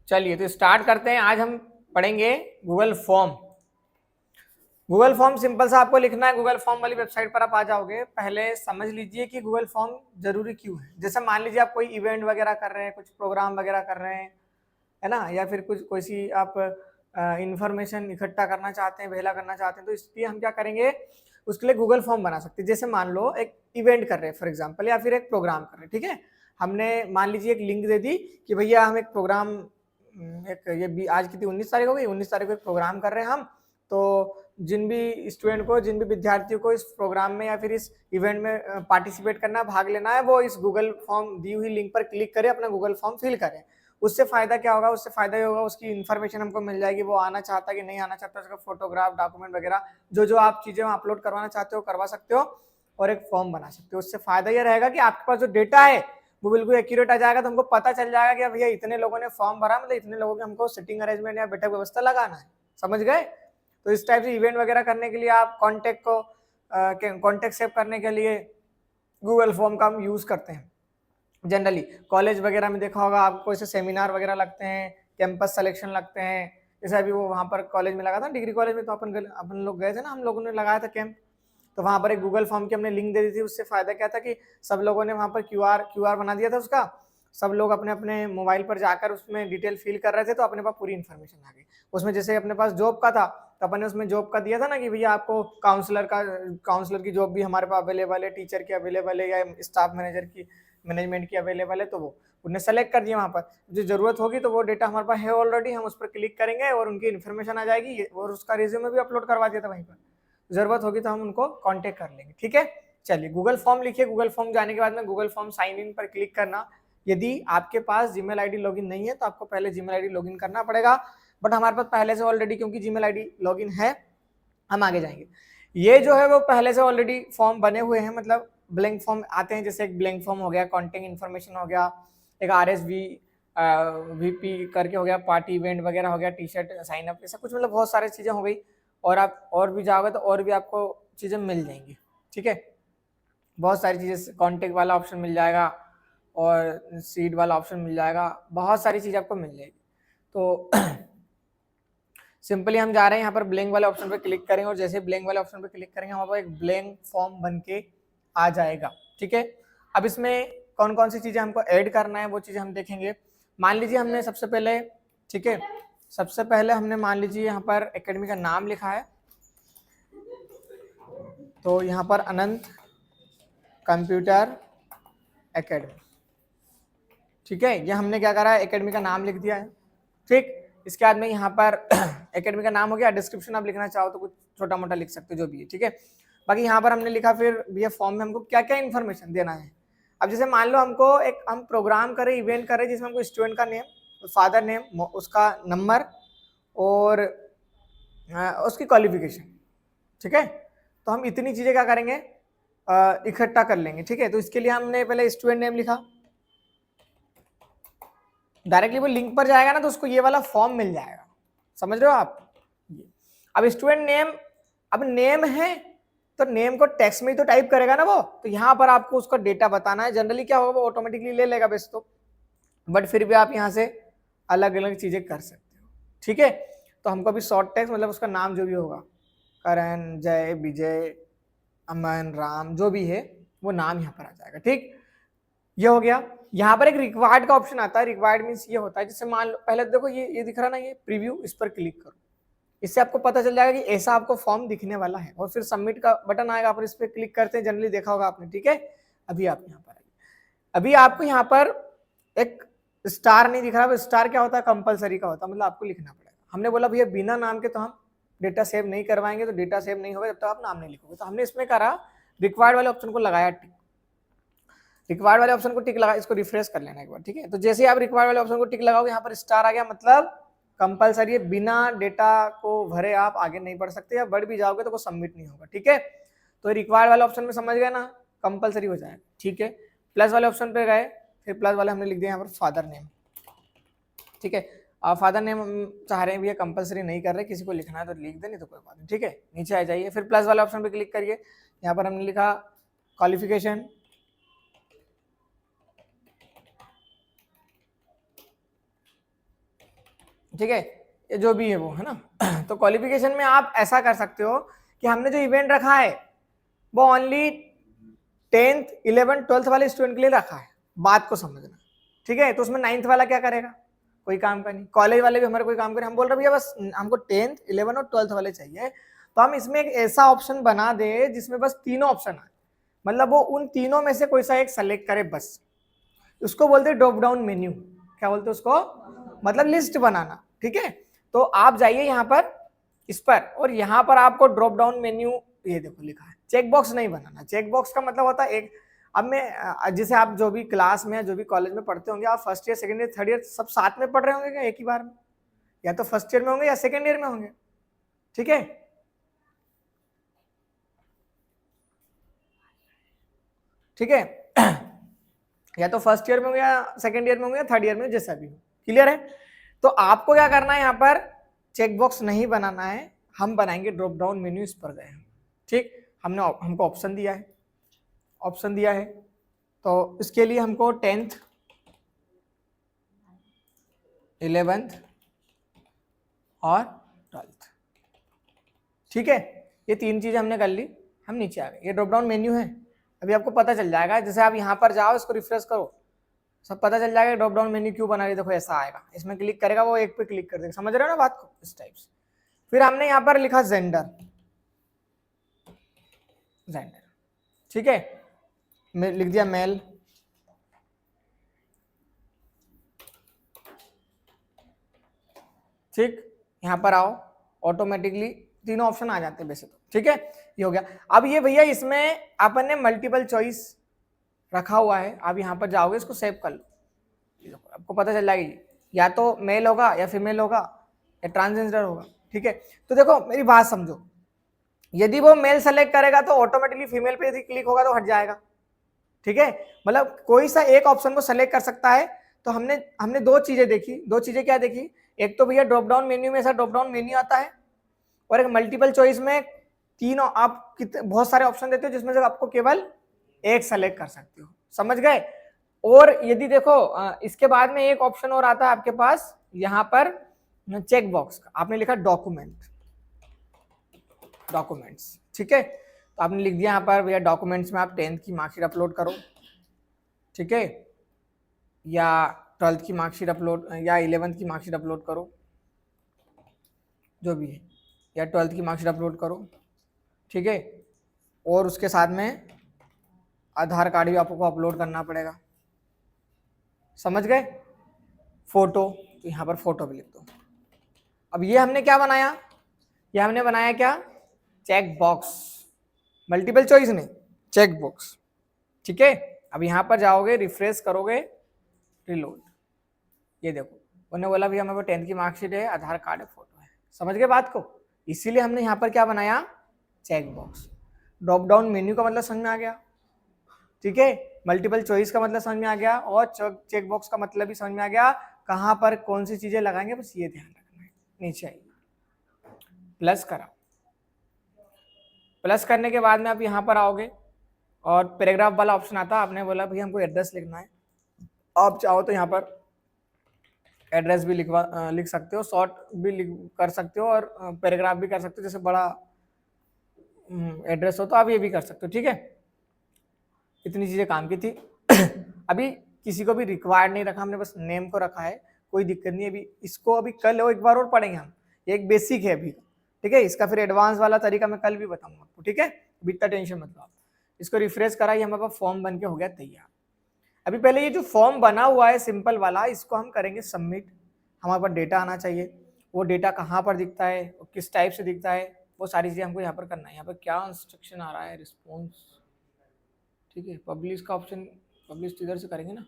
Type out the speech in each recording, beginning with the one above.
चलिए तो स्टार्ट करते हैं। आज हम पढ़ेंगे Google form. Google form simple सा आपको लिखना है। गूगल फॉर्म वाली वेबसाइट पर आप आ जाओगे। पहले समझ लीजिए कि गूगल फॉर्म जरूरी क्यों है। जैसे मान लीजिए आप कोई इवेंट वगैरह कर रहे हैं, कुछ प्रोग्राम वगैरह कर रहे हैं, है ना, या फिर कुछ कोई सी आप इंफॉर्मेशन इकट्ठा करना चाहते हैं, भेला करना चाहते हैं, तो इसलिए हम क्या करेंगे, उसके लिए गूगल फॉर्म बना सकते हैं। जैसे मान लो एक इवेंट कर रहे हैं फॉर एग्जाम्पल, या फिर एक प्रोग्राम कर रहे हैं, ठीक है। हमने मान लीजिए एक लिंक दे दी कि भैया हम एक प्रोग्राम, एक ये आज कितनी 19 तारीख हो गई, 19 तारीख को एक प्रोग्राम कर रहे हैं हम। तो जिन भी स्टूडेंट को, जिन भी विद्यार्थियों को इस प्रोग्राम में या फिर इस इवेंट में पार्टिसिपेट करना, भाग लेना है, वो इस गूगल फॉर्म दी हुई लिंक पर क्लिक करें, अपना गूगल फॉर्म फिल करें। उससे फायदा क्या होगा, उससे फायदा ये होगा उसकी इन्फॉर्मेशन हमको मिल जाएगी, वो आना चाहता है कि नहीं आना चाहता, उसका फोटोग्राफ, डॉक्यूमेंट वगैरह जो जो आप चीजें अपलोड करवाना चाहते हो करवा सकते हो, और एक फॉर्म बना सकते हो। उससे फायदा ये रहेगा कि आपके पास जो डेटा है वो बिल्कुल एक्यूरेट आ जाएगा। तो हमको पता चल जाएगा कि भैया इतने लोगों ने फॉर्म भरा, मतलब इतने लोगों के हमको सिटिंग अरेंजमेंट या बैठक व्यवस्था लगाना है। समझ गए। तो इस टाइप से इवेंट वगैरह करने के लिए आप कॉन्टेक्ट सेव करने के लिए गूगल फॉर्म का हम यूज करते हैं। जनरली कॉलेज वगैरह में देखा होगा आपको, ऐसे सेमिनार वगैरह लगते हैं, कैंपस सिलेक्शन लगते हैं। जैसे अभी वो वहाँ पर कॉलेज में लगा था, डिग्री कॉलेज में, तो अपन लोग गए थे ना, हम लोगों ने लगाया था कैंप। तो वहाँ पर एक गूगल फॉर्म की हमने लिंक दे दी थी। उससे फायदा क्या था कि सब लोगों ने वहाँ पर क्यूआर बना दिया था उसका। सब लोग अपने अपने मोबाइल पर जाकर उसमें डिटेल फिल कर रहे थे, तो अपने पास पूरी इन्फॉर्मेशन आ गई। उसमें जैसे अपने पास जॉब का था, तो अपन ने उसमें जॉब का दिया था ना कि भैया आपको काउंसलर की जॉब भी हमारे पास अवेलेबल है, टीचर की अवेलेबल है, या स्टाफ मैनेजमेंट की अवेलेबल है। तो वो उन्हें सेलेक्ट कर दिया। वहाँ पर जो जरूरत होगी तो वो डेटा हमारे पास है ऑलरेडी, हम उस पर क्लिक करेंगे और उनकी इन्फॉर्मेशन आ जाएगी, और उसका रिज्यूमे भी अपलोड करवा दिया था वहीं पर। जरूरत होगी तो हम उनको कांटेक्ट कर लेंगे, ठीक है। चलिए गूगल फॉर्म लिखिए। गूगल फॉर्म जाने के बाद में गूगल फॉर्म साइन इन पर क्लिक करना। यदि आपके पास जीमेल आईडी लॉगिन नहीं है तो आपको पहले जीमेल आईडी लॉगिन करना पड़ेगा, बट हमारे पास पहले से ऑलरेडी क्योंकि जीमेल आईडी लॉगिन है, हम आगे जाएंगे। ये जो है वो पहले से ऑलरेडी फॉर्म बने हुए हैं, मतलब ब्लैंक फॉर्म आते हैं। जैसे एक ब्लैंक फॉर्म हो गया, कॉन्टेक्ट इन्फॉर्मेशन हो गया, एक RSV VP करके हो गया, पार्टी इवेंट वगैरह हो गया, टी शर्ट साइन अप, ऐसा कुछ, मतलब बहुत सारी चीजें हो गई। और आप और भी जाओगे तो और भी आपको चीजें मिल जाएंगी, ठीक है। बहुत सारी चीजें, कॉन्टेक्ट वाला ऑप्शन मिल जाएगा और सीड वाला ऑप्शन मिल जाएगा, बहुत सारी चीजें आपको मिल जाएगी। तो सिंपली हम जा रहे हैं यहाँ पर ब्लैंक वाले ऑप्शन पे क्लिक करेंगे, और जैसे ब्लैंक वाले ऑप्शन पे क्लिक करेंगे हमारे पास एक ब्लैंक फॉर्म बन के आ जाएगा, ठीक है। अब इसमें कौन कौन सी चीजें हमको ऐड करना है वो चीजें हम देखेंगे। मान लीजिए हमने सबसे पहले, ठीक है, सबसे पहले हमने मान लीजिए यहाँ पर एकेडमी का नाम लिखा है, तो यहाँ पर अनंत कंप्यूटर एकेडमी, ठीक है। ये हमने क्या करा है, एकेडमी का नाम लिख दिया है, ठीक। इसके बाद में यहाँ पर एकेडमी का नाम हो गया। डिस्क्रिप्शन आप लिखना चाहो तो कुछ छोटा मोटा लिख सकते हो, जो भी है, ठीक है। बाकी यहाँ पर हमने लिखा फिर भैया फॉर्म में हमको क्या क्या इन्फॉर्मेशन देना है। अब जैसे मान लो हमको एक हम प्रोग्राम करें, इवेंट करें, जिसमें हमको स्टूडेंट का नेम, फादर नेम, उसका नंबर और उसकी क्वालिफिकेशन, ठीक है। तो हम इतनी चीजें क्या करेंगे, इकट्ठा कर लेंगे, ठीक है। तो इसके लिए हमने पहले स्टूडेंट नेम लिखा। डायरेक्टली वो लिंक पर जाएगा ना तो उसको ये वाला फॉर्म मिल जाएगा, समझ रहे हो आप। अब स्टूडेंट नेम, अब नेम है तो नेम को टेक्स्ट में ही तो टाइप करेगा ना वो, तो यहाँ पर आपको उसका डेटा बताना है। जनरली क्या होगा, वो ऑटोमेटिकली ले लेगा वैसे तो, बट फिर भी आप यहाँ से अलग अलग चीजें कर सकते हो, ठीक है। तो हमको अभी शॉर्ट टेक्स्ट, मतलब उसका नाम जो भी होगा, करण, जय, विजय, अमन, राम, जो भी है वो नाम यहाँ पर आ जाएगा, ठीक। ये हो गया। यहाँ पर एक रिक्वायर्ड का ऑप्शन आता है। रिक्वायर्ड मींस ये होता है, जैसे मान लो पहले देखो ये दिख रहा ना, ये प्रीव्यू, इस पर क्लिक करो। इससे आपको पता चल जाएगा कि ऐसा आपको फॉर्म दिखने वाला है, और फिर सबमिट का बटन आएगा, आप इस पर क्लिक करते हैं, जनरली देखा होगा आपने, ठीक है। अभी आप यहाँ पर आइए। अभी आपको यहाँ पर एक स्टार नहीं दिख रहा। स्टार क्या होता है, कंपलसरी का होता है, मतलब आपको लिखना पड़ेगा। हमने बोला भैया बिना नाम के तो हम डेटा सेव नहीं करवाएंगे, तो डेटा सेव नहीं होगा जब तक आप नाम नहीं लिखोगे। तो हमने इसमें करा, रिक्वायर्ड वाले ऑप्शन को लगाया टिक। रिक्वायर्ड वाले ऑप्शन को टिक लगा, इसको रिफ्रेश कर लेना एक बार, ठीक है। तो जैसे आप रिक्वायर्ड वाले ऑप्शन को टिक लगाओगे, यहाँ पर स्टार आ गया, मतलब कंपलसरी है, बिना डेटा को भरे आप आगे नहीं बढ़ सकते, या बढ़ भी जाओगे तो वो सबमिट नहीं होगा, ठीक है। तो रिक्वायर्ड वाले ऑप्शन में समझ गए ना, कंपलसरी हो जाएगा, ठीक है। प्लस वाले ऑप्शन पे गए, फिर प्लस वाले हमने लिख दिया यहाँ पर फादर नेम, ठीक है। फादर नेम चाह रहे हैं भैया, कंपलसरी नहीं कर रहे, किसी को लिखना है तो लिख दे, नहीं तो कोई बात नहीं, ठीक है। नीचे आ जाइए, फिर प्लस वाले ऑप्शन पे क्लिक करिए। यहाँ पर हमने लिखा क्वालिफिकेशन, ठीक है, ये जो भी है वो है ना। तो क्वालिफिकेशन में आप ऐसा कर सकते हो कि हमने जो इवेंट रखा है वो ओनली 10th 11th 12th वाले स्टूडेंट के लिए रखा है, बात को समझना, ठीक है। तो उसमें 9th वाला क्या करेगा, कोई काम का नहीं, कॉलेज वाले भी हमारे कोई काम करें, हम बोल रहे भैया बस हमको 10th 11th और 12th वाले चाहिए, तो हम इसमें एक ऐसा ऑप्शन बना दे जिसमें बस तीनों ऑप्शन आए, मतलब वो उन तीनों में से कोई सा एक सेलेक्ट करे बस। उसको बोलते हैं ड्रॉप डाउन मेन्यू, क्या बोलते हैं उसको, मतलब लिस्ट बनाना, ठीक है। तो आप जाइए यहाँ पर इस पर, और यहाँ पर आपको ड्रॉप डाउन मेन्यू, ये देखो लिखा है, चेक बॉक्स नहीं बनाना। चेक बॉक्स का मतलब होता है एक, अब मैं जैसे आप जो भी क्लास में जो भी कॉलेज में पढ़ते होंगे, आप first year second year third year सब साथ में पढ़ रहे होंगे क्या एक ही बार में, या तो फर्स्ट ईयर में होंगे या सेकंड ईयर में होंगे, ठीक है। ठीक है, या तो फर्स्ट ईयर में होंगे या सेकंड ईयर में होंगे या थर्ड ईयर में, जैसा भी हो, क्लियर है। तो आपको क्या करना है, यहाँ पर चेक बॉक्स नहीं बनाना है, हम बनाएंगे ड्रॉप डाउन मेन्यू, इस पर गए, ठीक। हमको ऑप्शन दिया है, तो इसके लिए हमको 10th 11th और 12th, ठीक है। ये तीन चीजें हमने कर ली, हम नीचे आ गए, ये ड्रॉप डाउन मेन्यू है। अभी आपको पता चल जाएगा, जैसे आप यहाँ पर जाओ, इसको रिफ्रेश करो, सब पता चल जाएगा ड्रॉप डाउन मेन्यू क्यों बना रही है। देखो ऐसा आएगा, इसमें क्लिक करेगा, वो एक पे क्लिक कर देगा, समझ रहे हो ना बात को, इस टाइप से। फिर हमने यहाँ पर लिखा जेंडर, ठीक है, लिख दिया मेल, ठीक। यहाँ पर आओ, ऑटोमेटिकली तीनों ऑप्शन आ जाते हैं वैसे तो, ठीक है, ये हो गया। अब ये भैया इसमें अपन ने मल्टीपल चॉइस रखा हुआ है, आप यहाँ पर जाओगे, इसको सेव कर लो, आपको पता चल जाएगी या तो मेल होगा या फीमेल होगा या ट्रांसजेंडर होगा, ठीक है। तो देखो मेरी बात समझो, यदि वो मेल सेलेक्ट करेगा तो ऑटोमेटिकली फीमेल पे यदि क्लिक होगा तो हट जाएगा, ठीक है। मतलब कोई सा एक ऑप्शन को सेलेक्ट कर सकता है। तो हमने दो चीजें देखी, दो चीजें क्या देखी, एक तो भैया ड्रॉप डाउन मेन्यू में ऐसा ड्रॉप डाउन मेन्यू आता है, और एक मल्टीपल चॉइस में तीनों आप बहुत सारे ऑप्शन देते हो जिसमें से आपको केवल एक सेलेक्ट कर सकते हो, समझ गए। और यदि देखो इसके बाद में एक ऑप्शन और आता है आपके पास यहाँ पर चेक बॉक्स का, आपने लिखा डॉक्यूमेंट्स, ठीक है। तो आपने लिख दिया यहाँ पर भैया डॉक्यूमेंट्स में आप 10th की मार्कशीट अपलोड करो, ठीक है, या 12th की मार्कशीट अपलोड, या 11th की मार्कशीट अपलोड करो, जो भी है, या 12th की मार्कशीट अपलोड करो, ठीक है। और उसके साथ में आधार कार्ड भी आपको अपलोड करना पड़ेगा, समझ गए। फोटो, तो यहाँ पर फोटो भी लिख दो। अब ये हमने क्या बनाया, ये हमने बनाया क्या, चेक बॉक्स, मल्टीपल चॉइस नहीं, चेक बॉक्स, ठीक है। अब यहाँ पर जाओगे, रिफ्रेश करोगे, रिलोड, ये देखो उन्होंने बोला भैया हमारे 10th की मार्कशीट है, आधार कार्ड है, फोटो है, समझ गए बात को। इसीलिए हमने यहाँ पर क्या बनाया, check box. Drop down menu का मतलब समझ में आ गया, ठीक है, मल्टीपल चॉइस का मतलब समझ में आ गया, और चेक बॉक्स का मतलब भी समझ में आ गया, कहाँ पर कौन सी चीजें लगाएंगे, बस ये ध्यान रखना है। नीचे आइए, प्लस करा, प्लस करने के बाद में आप यहाँ पर आओगे और पैराग्राफ वाला ऑप्शन आता है, आपने बोला भैया हमको एड्रेस लिखना है, आप चाहो तो यहाँ पर एड्रेस भी लिख सकते हो, शॉर्ट भी कर सकते हो, और पैराग्राफ भी कर सकते हो, जैसे बड़ा एड्रेस हो तो आप ये भी कर सकते हो, ठीक है। इतनी चीजें काम की थी। अभी किसी को भी रिक्वायर्ड नहीं रखा हमने, बस नेम को रखा है, कोई दिक्कत नहीं है। अभी इसको अभी कल एक बार और पढ़ेंगे हम, एक बेसिक है अभी, ठीक है। इसका फिर एडवांस वाला तरीका मैं कल भी बताऊंगा आपको, ठीक है, अभी इतना टेंशन मत लो आप। इसको रिफ्रेश कराइए, हमारे पास फॉर्म बन के हो गया तैयार। अभी पहले ये जो फॉर्म बना हुआ है सिंपल वाला, इसको हम करेंगे सबमिट। हमारे पास डेटा आना चाहिए, वो डेटा कहाँ पर दिखता है, किस टाइप से दिखता है, वो सारी चीजें हमको यहाँ पर करना है। यहाँ पर क्या इंस्ट्रक्शन आ रहा है, रिस्पॉन्स, ठीक है। पब्लिश का ऑप्शन, पब्लिश तो इधर से करेंगे ना,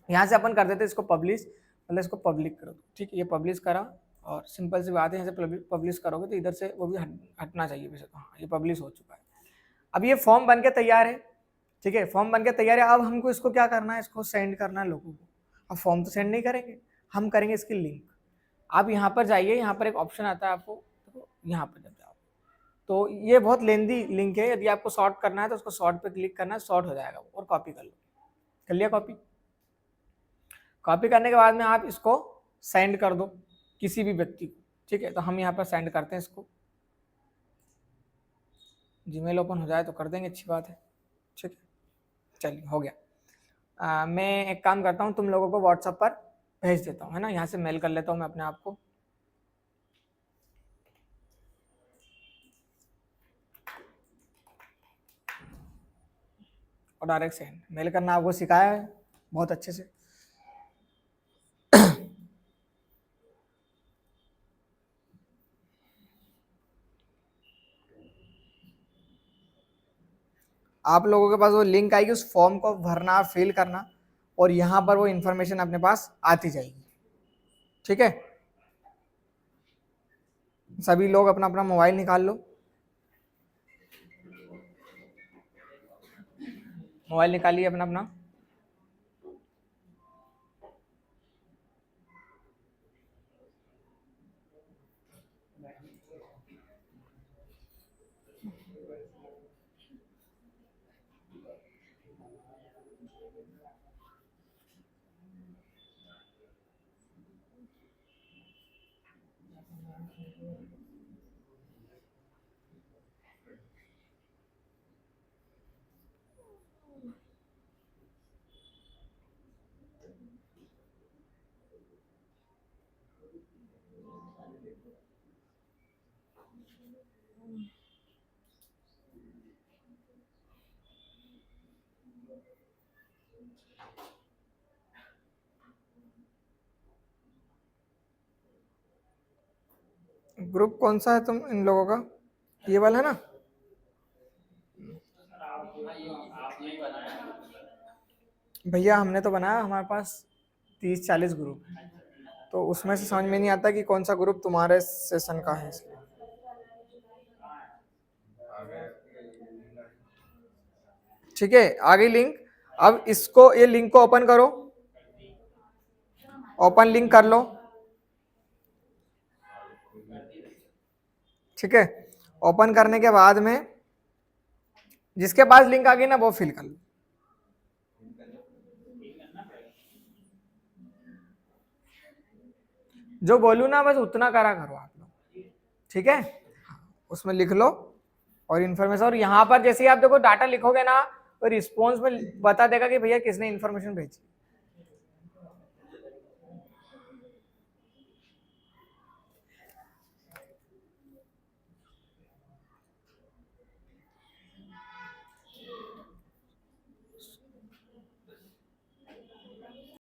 यहाँ से अपन कर देते इसको पब्लिश, मतलब इसको पब्लिक करो, ठीक है। ये पब्लिश करा, और सिंपल सी बात है, यहाँ से पब्लिश करोगे तो इधर से वो भी हटना चाहिए वैसे तो। हाँ, ये पब्लिश हो चुका है। अब ये फॉर्म बन के तैयार है, ठीक है, फॉर्म बन के तैयार है। अब हमको इसको क्या करना है, इसको सेंड करना है लोगों को। अब फॉर्म तो सेंड नहीं करेंगे, हम करेंगे इसकी लिंक। आप यहाँ पर जाइए, यहाँ पर एक ऑप्शन आता है आपको, तो यहाँ पर जब जाओ तो ये बहुत लेंदी लिंक है, यदि आपको शॉर्ट करना है तो उसको शॉर्ट पे क्लिक करना है, शॉर्ट हो जाएगा वो, और कॉपी कर लो। कर लिया कॉपी, कॉपी करने के बाद में आप इसको सेंड कर दो, किसी भी व्यक्ति को, ठीक है। तो हम यहाँ पर सेंड करते हैं इसको, जीमेल ओपन हो जाए तो कर देंगे, अच्छी बात है, ठीक है। चलिए हो गया। मैं एक काम करता हूँ, तुम लोगों को व्हाट्सएप पर भेज देता हूँ, है ना, यहाँ से मेल कर लेता हूँ मैं अपने आप को। और डायरेक्ट सेंड, मेल करना आपको सिखाया है बहुत अच्छे से। आप लोगों के पास वो लिंक आएगी, उस फॉर्म को भरना, फिल करना, और यहाँ पर वो इंफॉर्मेशन अपने पास आती जाएगी, ठीक है। सभी लोग अपना अपना मोबाइल निकाल लो, मोबाइल निकालिए अपना अपना। ग्रुप कौन सा है तुम इन लोगों का? ये वाला है ना? भैया हमने तो बनाया, हमारे पास 30-40 ग्रुप है, तो उसमें से समझ में नहीं आता कि कौन सा ग्रुप तुम्हारे सेशन का है, इसलिए। ठीक है, आ गई लिंक। अब इसको, ये लिंक को ओपन करो, ओपन लिंक कर लो, ठीक है। ओपन करने के बाद में जिसके पास लिंक आ गई ना, वो फिल कर लो। जो बोलू ना बस उतना करा करो आप लोग, ठीक है। उसमें लिख लो और इन्फॉर्मेशन, और यहाँ पर जैसे ही आप देखो डाटा लिखोगे ना, तो रिस्पॉन्स में बता देगा कि भैया किसने इन्फॉर्मेशन भेजी।